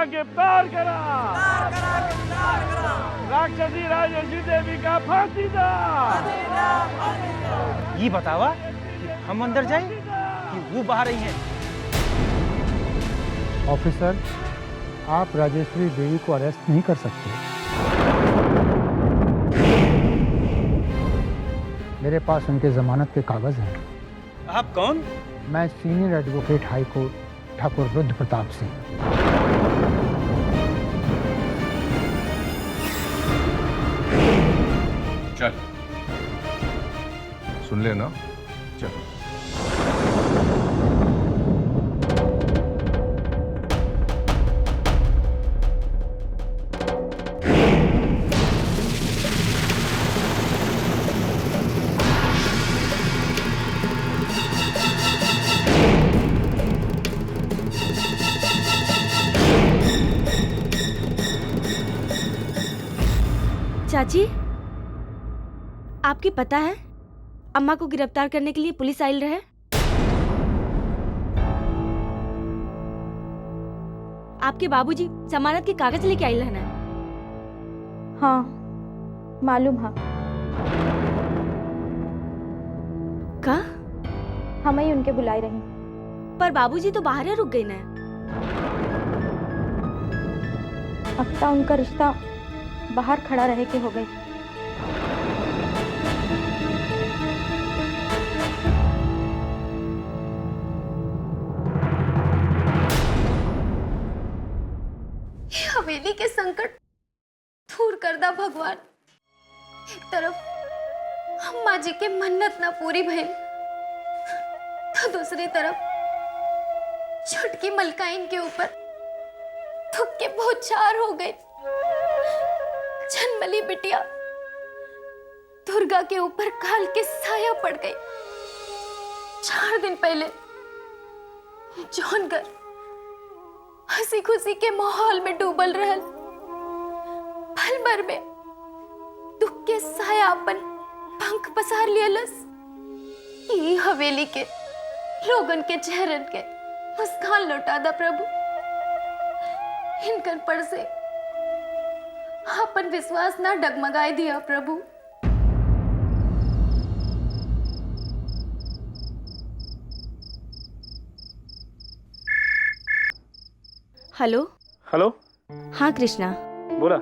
गिरफ्तार करा। राक्षसी राजर्षि देवी का फांसी दा। ये बतावा कि हम अंदर जाए कि वो बाहर ही है? ऑफिसर, आप राजेश्वरी देवी को अरेस्ट नहीं कर सकते। मेरे पास उनके जमानत के कागज हैं। आप कौन? मैं सीनियर एडवोकेट हाई कोर्ट ठाकुर रुद्र प्रताप सिंह। चल, सुन लेना, चल। चाची, आपकी पता है अम्मा को गिरफ्तार करने के लिए पुलिस आई रहे। आपके बाबूजी जमानत के कागज लेके आई रहना। हाँ मालूम। हाँ का हम ही उनके बुलाई रही। पर बाबूजी तो बाहर ही रुक गई ना। अब तो उनका रिश्ता बाहर खड़ा रहे के हो गई। हवेली के संकट दूर कर दा भगवान। एक तरफ अम्मा जी के मन्नत ना पूरी भइल, तो दूसरी तरफ छुटकी मलकाइन के ऊपर दुख के बौछार हो गए। जन्मली बिटिया दुर्गा के ऊपर काल के साया पड़ गई। 4 दिन पहले जौन घर हंसी खुशी के माहौल में डूबल रहल, पल भर में दुख के साया अपन पंख पसार लियलस। ई हवेली के लोगन के चेहरन के मुस्कान लौटा दा प्रभु। इनकर पर से अपन विश्वास ना डगमगाए दिया प्रभु। हेलो। हेलो। हाँ कृष्णा बोला।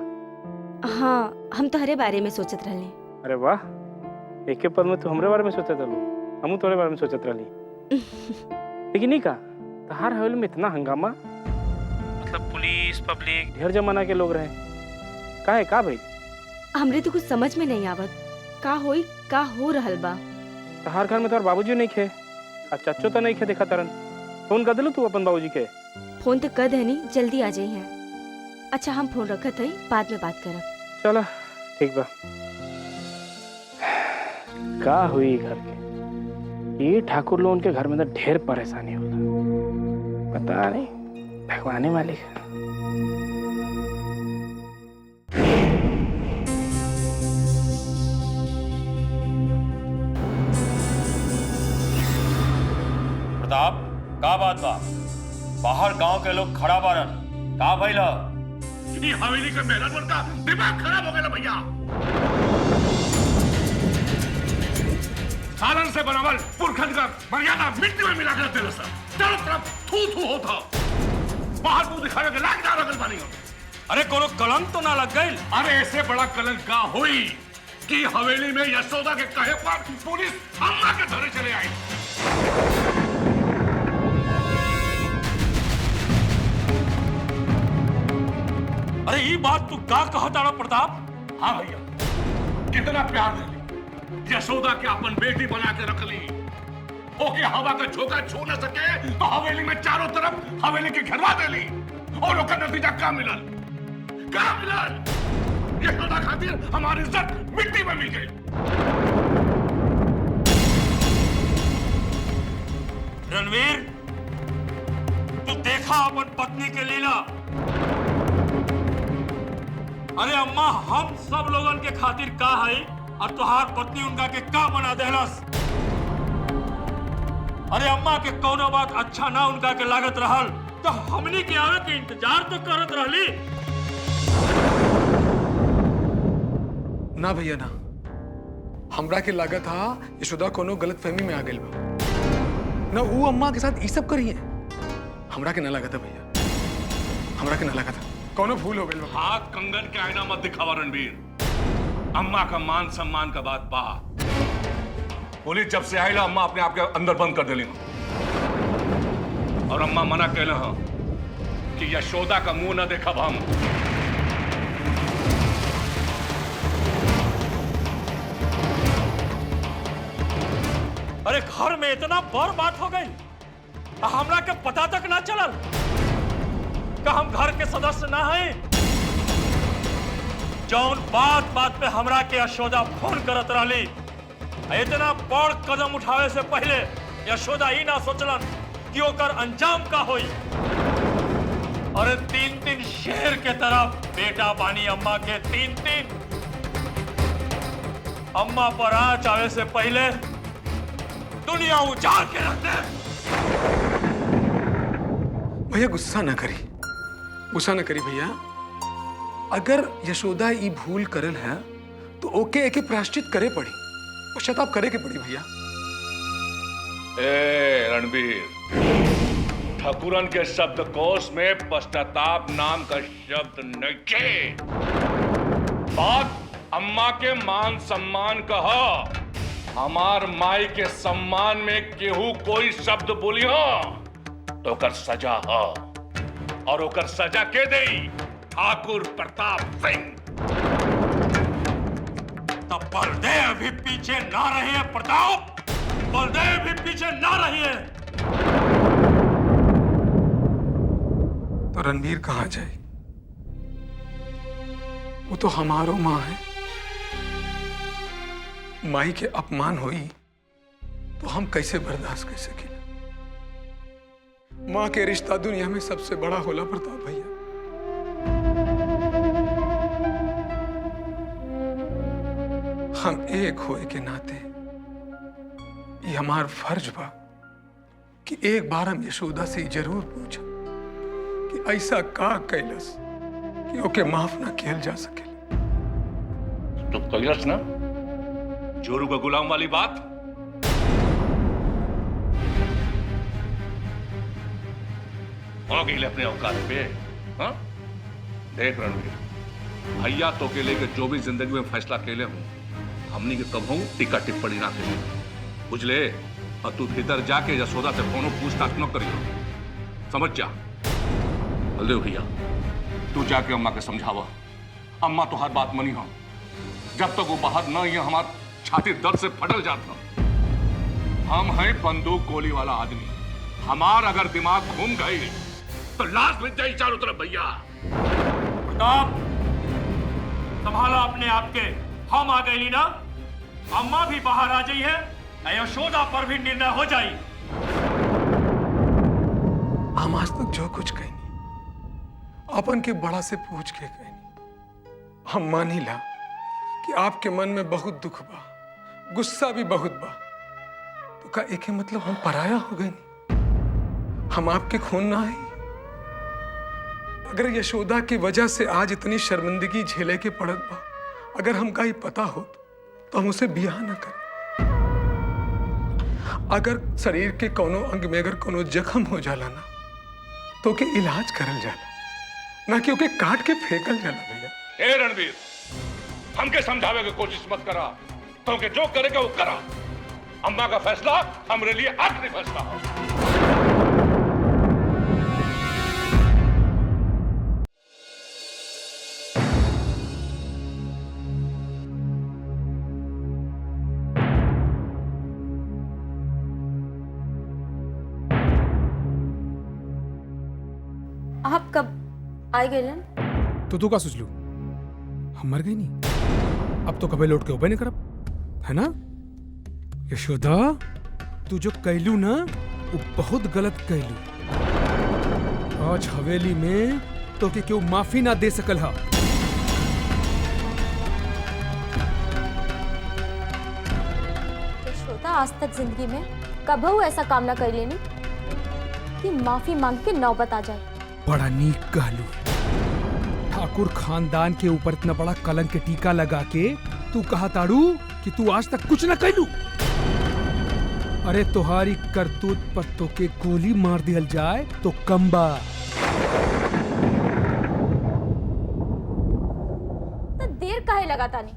हाँ, हम तोहरे बारे में सोचत रहले। अरे वाह, एक के पद में तो हमरे बारे में सोचत रहलू, हमू तोरे बारे में सोचत रहली। लेकिन नहीं का तहार हवेली में इतना हंगामा, मतलब पुलिस पब्लिक ढेर जमाना के लोग रहे, का है का भाई? हमरे तो कुछ समझ में नहीं आवत, का होई का हो रहल बा। तहार घर में तोहर बाबूजी नहीं खे और चाचो तो नहीं खे, देखा तरन। फोन कर दिलू तू अपन बाबूजी के? फोन तो कर देनी, जल्दी आ जाई हैं। अच्छा हम फोन रखत हई, बाद में बात करब। चला ठीक बा। का हुई घर के ये ठाकुर लोगन के घर में तो ढेर परेशानी होला, पता नहीं भगवान ही मालिक है। प्रताप, का बात बा? बाहर गांव के लोग खड़ा बारन, का भइल? ये हवेली के मेहरानवन का दिमाग खराब हो गया भैया। सालन से बनावल पुरखन का मर्यादा मिट्टी में मिला कर देना सर। चारों तरफ थू थू होता, बाहर मुंह दिखाने के लायक ना रगल पानी। अरे कोनो कलंक तो ना लग गई? अरे ऐसे बड़ा कलंक का हुई कि हवेली में यशोदा के कहे पर पुलिस अम्मा के धरे चले आई। अरे ये बात तू का कहता प्रताप? हाँ भैया, कितना प्यार दे ली, यशोदा के अपन बेटी बना के रख ली। ओके हवा का झोंका छू न सके तो हवेली में चारों तरफ हवेली की घेरवा दे ली। और उसका नतीजा क्या मिलल? क्या मिलल? यशोदा खातिर हमारी इज्जत मिट्टी में मिल गई। रणवीर, तू देखा अपन पत्नी के लीला। अरे अम्मा हम सब लोगन के खातिर का है और तुहार पत्नी उनका के का बना देहलस। अरे अम्मा के कौनो बात अच्छा ना उनका के लागत रहल तो हमनी के आवे के इंतजार तो करत रहली। ना भैया ना, हमरा के लागत हा यशोदा कोनो गलत फहमी में आ गइल बा ना, वो अम्मा के साथ ई सब करी है। हमरा के ना लागत भैया, हमरा के ना लागत कोनो भूल हो गइल बा। हाथ कंगन के आईना मत दिखावा रणबीर। अम्मा का मान सम्मान का बात बा। पुलिस जब से आईला अम्मा अपने आप के अंदर बंद कर देली और अम्मा मना कहले हां कि यशोदा का मुंह ना देखब हम। अरे घर में इतना बड़ बात हो गई, हमरा के पता तक ना चलल कि हम घर के सदस्य ना हैं। जौन बात बात पे हमरा के यशोदा फोन करत रहली, इतना बड़ कदम उठावे से पहले यशोदा ही ना सोचलन कि ओकर अंजाम का होई। अरे 3-3 शेर के तरफ बेटा बानी अम्मा के, 3-3। अम्मा पर आँच आवे से पहले दुनिया उजाड़ के रख दे। भैया गुस्सा ना करी, गुस्सा ना करी भैया। अगर यशोदा ई भूल करल है तो ओके एके प्रायश्चित करे पड़ी, पश्चाताप करे के पड़ी भैया। ए रणबीर, ठाकुरन के शब्दकोश में पश्चाताप नाम का शब्द नहीं। बात अम्मा के मान सम्मान का है। हमार माई के सम्मान में केहू कोई शब्द बोली हो तो ओकर सजा हो, और ओकर सजा के देई ठाकुर प्रताप सिंह। तब बलदेव भी पीछे ना रहिए प्रताप, बलदेव भी पीछे ना रहिए। तो रणबीर कहाँ जाए? वो तो हमारो माँ है। माई के अपमान हुई तो हम कैसे बर्दाश्त कर सके? माँ के रिश्ता दुनिया में सबसे बड़ा होला प्रताप भैया। हम एक होए के नाते ये हमार फर्ज बा कि एक बार हम यशोदा से जरूर पूछा कि ऐसा का कैलस कि ओके माफ ना किया जा सके। तो कैलस ना जोरू का गुलाम वाली बात। हो गई अपने औकात पे। हाँ देख रणवीर, भैया तो के लेके जो भी जिंदगी में फैसला केले हूं, हमनी के कब हूं टिक्का टिप्पणी ना करे, बुझले? और तू भीतर जाके यशोदा से कोनो पूछताछ न करियो, समझ जा। बलदेव भैया, तू जाके अम्मा के समझावा। अम्मा तो हर बात मनी हो। जब तक वो बाहर न ये हमार छाती दर्द से फटल जाता। हम हैं बंदूक गोली वाला आदमी। हमार अगर दिमाग घूम गई तो लाश मिट जाए चारों तरफ भैया। प्रताप, संभाला अपने आप के। हम आ गई ना, अम्मा भी बाहर आ जाई है, यशोदा पर भी निर्णय हो जाई। हम आज तक जो कुछ कहनी अपन के बड़ा से पूछ के कहनी। हम मानीला कि आपके मन में बहुत दुख बा, गुस्सा भी बहुत बा, तो का एक ही मतलब हम पराया हो गए नहीं? हम आपके खून ना है। अगर यशोदा की वजह से आज इतनी शर्मिंदगी झेले के पड़त बा, अगर हमका ही पता हो तो हम उसे बियाह ना करें। अगर शरीर के कोनो अंग में अगर कोनो जख्म हो जाला ना तो के इलाज करल जाला, ना कि ओके काट के फेंकल जाला भैया। ए रणवीर, हमके समझावे की कोशिश मत करा, क्योंकि जो करेगा वो करा। अम्मा का फैसला हमारे लिए आखिरी फैसला हो। आप कब आए गए? तो तू का सोच लू हम मर गई नहीं? अब तो कभी लौट के उबे नहीं करब, है ना? यशोदा, तू जो कहलू ना वो बहुत गलत कहलू। आज हवेली में तो के क्यों माफी ना दे सकल हा। यशोदा आज तक जिंदगी में कभी ऐसा काम ना कर लेनी। कि माफी मांग के नौबत आ जाए। बड़ा नीक कहलू। ठाकुर खानदान के ऊपर इतना बड़ा कलंक के टीका लगा के तू कहा ताड़ू कि तू आज तक कुछ न कैलू। अरे तुम्हारी करतूत पर तो के गोली मार दिया जाए तो कम्बा। तो देर काहे लगाता नहीं,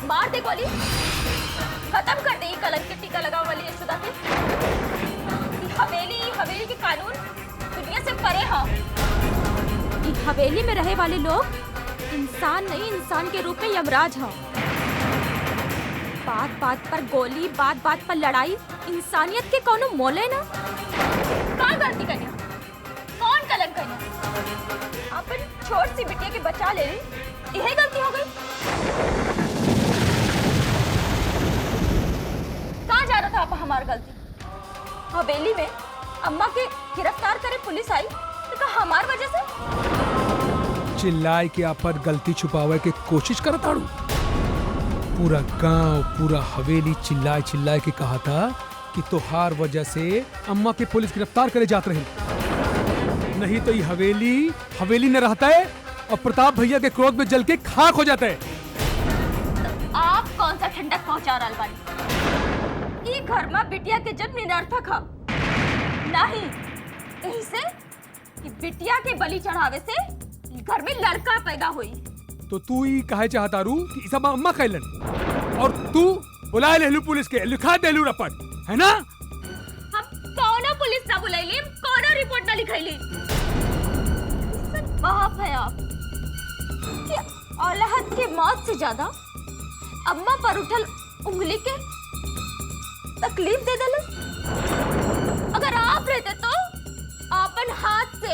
मार दे गोली, खत्म कर दे ये कलंक के टीका लगाओ वाली यशोदा के। हवेली के कानून दुनिया से परे हाँ। हवेली में रहे वाले लोग इंसान नहीं, इंसान के रूप में यमराज हैं। बात बात पर गोली, बात बात पर लड़ाई, इंसानियत के कौनो मोल है ना। कौन गलती करनी, कौन कलंक करनी? अपन छोट सी बिटिया के बचा ले रही, यही गलती हो गई। कहाँ जा रहा था आप हमारी गलती? हवेली में अम्मा के गिरफ्तार करे पुलिस आई तो कहा हमार वजह से? चिल्लाए के आप गलती छुपावे के कोशिश करत ताड़ू। पूरा गांव, पूरा हवेली चिल्लाए चिल्लाए के कहा था कि तोहार वजह से अम्मा के पुलिस गिरफ्तार करे जात रहे। नहीं तो ये हवेली न रहता है और प्रताप भैया के क्रोध में जल के खाक हो जाता है। आप कौन सा ठंडक पहुंचा रहा बानी? ये घर में बिटिया के जन्म निरर्थक है नहीं, यही से कि बिटिया के बलि चढ़ावे से घर में लड़का पैदा हुई। तो तू ही कहे चाहता रू कि सब अम्मा कैलन और तू बुला लेलू पुलिस के, लिखा देलू रपट, है ना? हम कौनो पुलिस ना बुलाइली, कौनो रिपोर्ट ना लिखाइली। बाप है आप कि औलाद के मौत से ज्यादा अम्मा पर उठल उंगली के तकलीफ दे देले। अगर आप रहते तो अपन हाथ से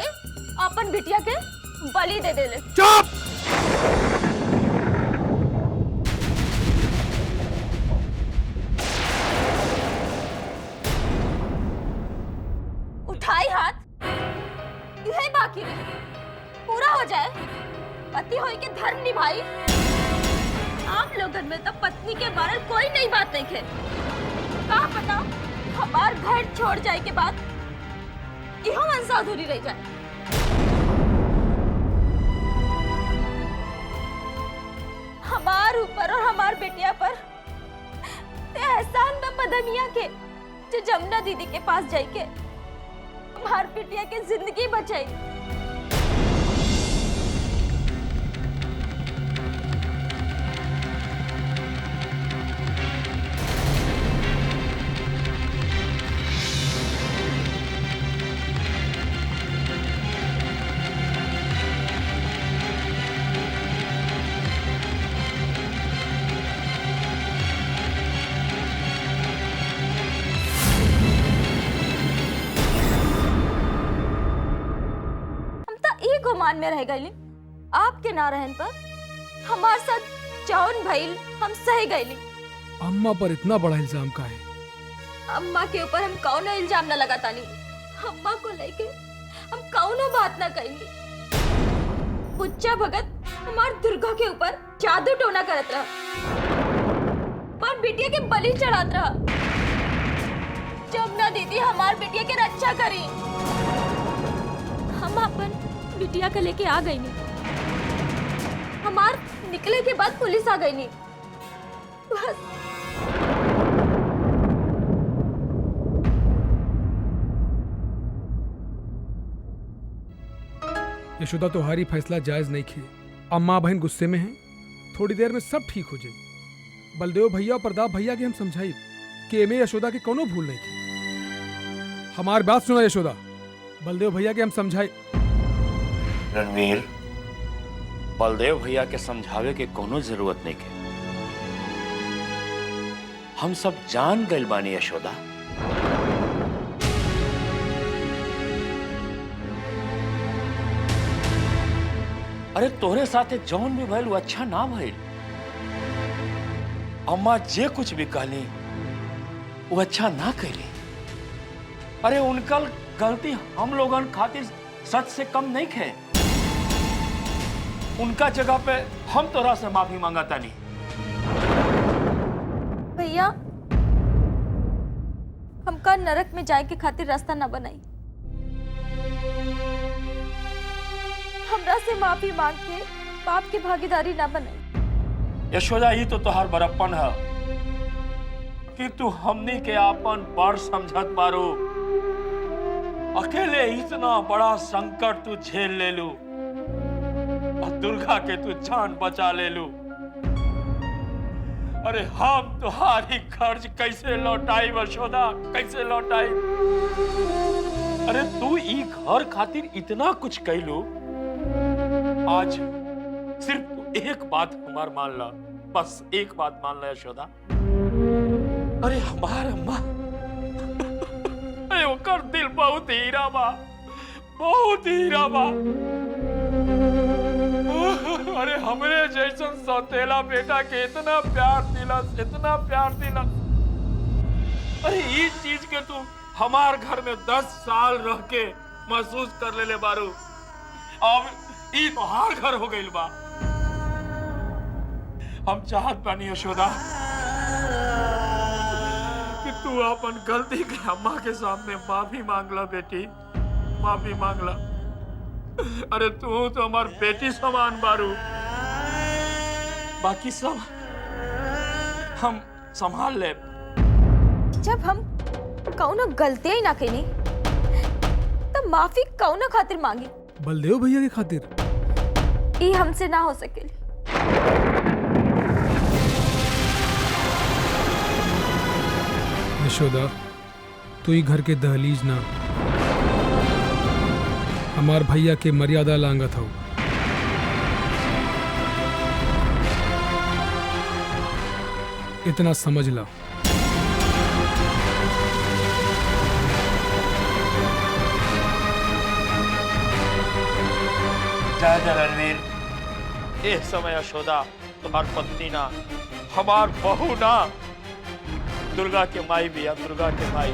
अपन बिटिया के बलि दे देले। चुप! उठाई हाथ, यही बाकी नहीं, पूरा हो जाए। पति होई के धर्म निभाई। आप लोगन में तो पत्नी के बारे में कोई नई बात नहीं है। कहाँ पता हमार घर छोड़ जाए के बाद यह मनसा अधूरी रह जाए। हमार ऊपर और हमार बेटिया पर एहसान में मदनिया के जो जमुना दीदी के पास जाए के हमार बेटिया के जिंदगी बचाई। गुमान में रह गईली। आपके ना रहन पर हमारे साथ जौन भइल हम सह गईली। अम्मा पर इतना बड़ा इल्जाम का है? अम्मा के ऊपर हम कौनो इल्जाम न लगाता नहीं। अम्मा को लेके हम कौनो बात ना कईली। बुच्चा भगत हमार दुर्गा के ऊपर जादू टोना करत रहा और बिटिया के बलि चढ़ात रहा। जमुना दीदी हमार बिटिया के रक्षा करी। हम अपन बिटिया का लेके आ गई नहीं। हमार निकले के बाद पुलिस आ गई नहीं। बस यशोदा तुम्हारी फैसला जायज नहीं खे। अम्मा बहन गुस्से में हैं, थोड़ी देर में सब ठीक हो जाए। बलदेव भैया और प्रताप भैया के हम समझाई कि एमे यशोदा की कोनो भूल नहीं की। हमारी बात सुना यशोदा, बलदेव भैया के हम समझाई। रणवीर, बलदेव भैया के समझावे के कोनो जरूरत नहीं के। हम सब जान गइल बानी यशोदा। अरे तोहरे साथे जौन भी भइल वो अच्छा ना भइल। अम्मा जे कुछ भी कहली वो अच्छा ना कहली। अरे उनका गलती हम लोगन खातिर सच से कम नहीं खे। उनका जगह पे हम तोरा से माफी मांगता नहीं। भैया, हमका नरक में जाए के खातिर रास्ता ना बनाई। हमरा से माफी मांग के पाप की भागीदारी ना बने। यशोदा ही तो तोहार बड़प्पन है कि तू हमनी के आपन बड़ समझत बारू। अकेले इतना बड़ा संकट तू झेल ले लू और दुर्गा के तू जान बचा ले लू। अरे हम तुम्हारी कर्ज कैसे लौटाई यशोदा, कैसे लौटाई? अरे तू ई घर खातिर इतना कुछ कैलू, आज सिर्फ तू एक बात हमार मान ला, बस एक बात मान ला यशोदा। अरे हमार अम्मा, अरे ओकर दिल बहुत हीरा बा, बहुत हीरा बा। अरे हमरे जैसन सौतेला बेटा के इतना प्यार दिलस, इतना प्यार दिलस। अरे ये चीज के तू हमार घर में 10 साल रह के महसूस कर ले बारू, अब ई तोहार घर हो गइल बा। हम चाहत बानी यशोदा कि तू अपन गलती के अम्मा के सामने माफी मांग ला बेटी, माफी मांग ला। अरे तू तो हमार बेटी समान बारू, बाकी सब हम संभाल ले। जब हम कौनो गलती ही ना कईनी तब माफी कौनो खातिर मांगी? बलदेव भैया के खातिर। ये हमसे ना हो सके। यशोदा, तू ही घर के दहलीज ना, हमार भैया के मर्यादा लांगत हो। इतना समझ ला। जय रणवीर, इस समय यशोदा तुम्हार पत्नी ना, हमार बहू ना, दुर्गा के माई भी है, दुर्गा के माई।